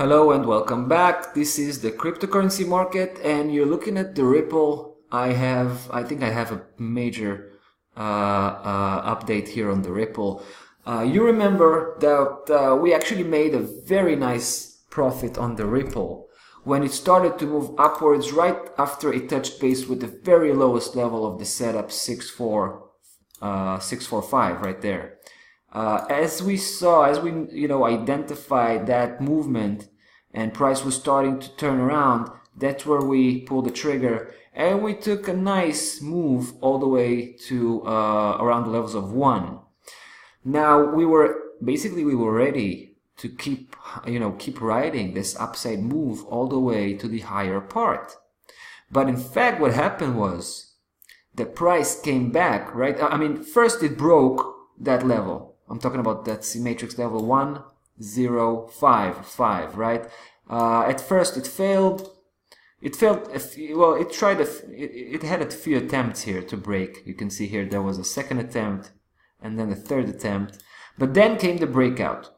Hello and welcome back. This is the cryptocurrency market and you're looking at the Ripple. I think I have a major update here on the Ripple. You remember that we actually made a very nice profit on the Ripple when it started to move upwards right after it touched base with the very lowest level of the setup, 645 right there. As we identified that movement and price was starting to turn around, that's where we pulled the trigger and we took a nice move all the way to around the levels of 1. Now we were ready to keep riding this upside move all the way to the higher part. But in fact what happened was the price came back, right? I mean, first it broke that level. I'm talking about that C matrix level 1055, right? At first it failed. It had a few attempts here to break. You can see here there was a second attempt and then a third attempt, but then came the breakout.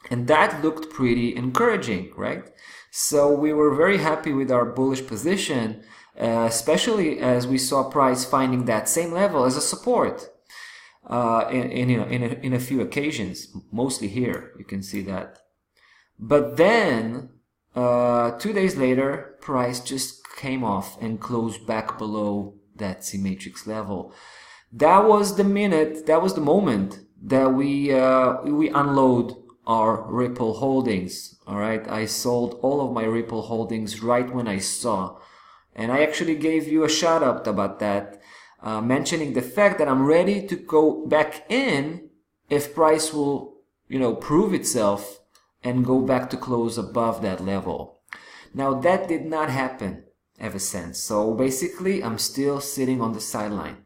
And that looked pretty encouraging, right? So we were very happy with our bullish position, especially as we saw price finding that same level as a support. In a few occasions, mostly here, you can see that. But then 2 days later, price just came off and closed back below that C matrix level. That was the moment that we unload our Ripple holdings. All right, I sold all of my Ripple holdings right when I saw, and I actually gave you a shout out about that. Mentioning the fact that I'm ready to go back in if price will, prove itself and go back to close above that level. Now that did not happen ever since. So basically I'm still sitting on the sideline.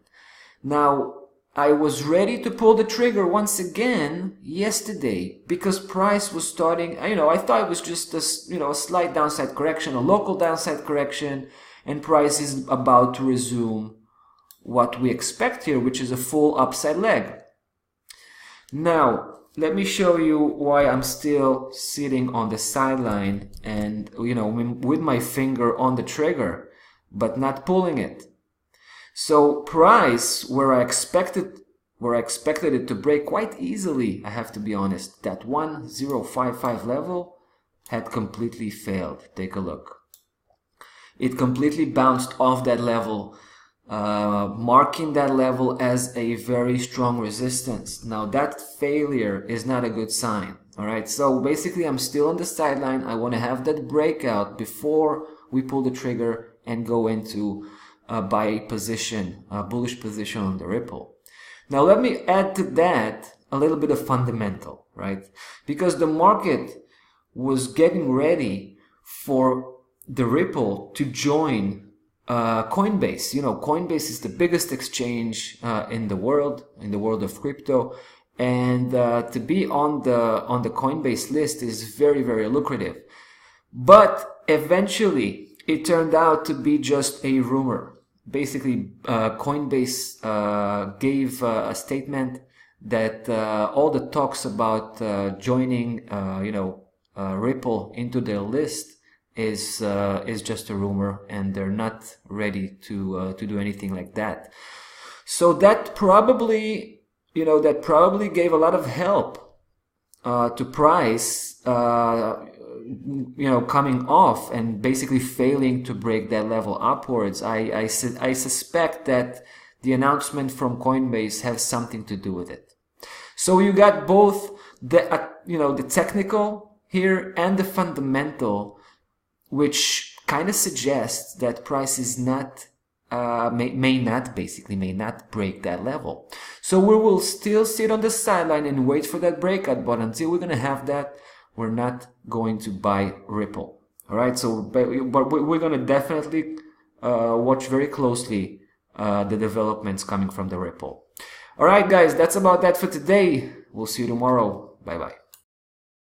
Now I was ready to pull the trigger once again yesterday because price was starting, I thought it was just a slight downside correction, a local downside correction, and price is about to resume what we expect here, which is a full upside leg. Now, let me show you why I'm still sitting on the sideline and, with my finger on the trigger, but not pulling it. So price, where I expected it to break quite easily, I have to be honest, that 1055 level had completely failed. Take a look. It completely bounced off that level, marking that level as a very strong resistance. Now that failure is not a good sign. Alright, so basically I'm still on the sideline. I want to have that breakout before we pull the trigger and go into a buy position, a bullish position on the Ripple. Now let me add to that a little bit of fundamental, right? Because the market was getting ready for the Ripple to join Coinbase. Coinbase is the biggest exchange in the world of crypto, and to be on the Coinbase list is very, very lucrative. But eventually it turned out to be just a rumor. Basically, Coinbase gave a statement that all the talks about joining Ripple into their list is just a rumor, and they're not ready to do anything like that. So that probably gave a lot of help to price coming off and basically failing to break that level upwards. I suspect that the announcement from Coinbase has something to do with it. So you got both the technical here and the fundamental, which kind of suggests that price is not may not break that level. So we will still sit on the sideline and wait for that breakout, but until we're gonna have that, we're not going to buy Ripple. All right, so but we're gonna definitely watch very closely the developments coming from the Ripple. All right, guys, that's about that for today. We'll see you tomorrow. Bye bye.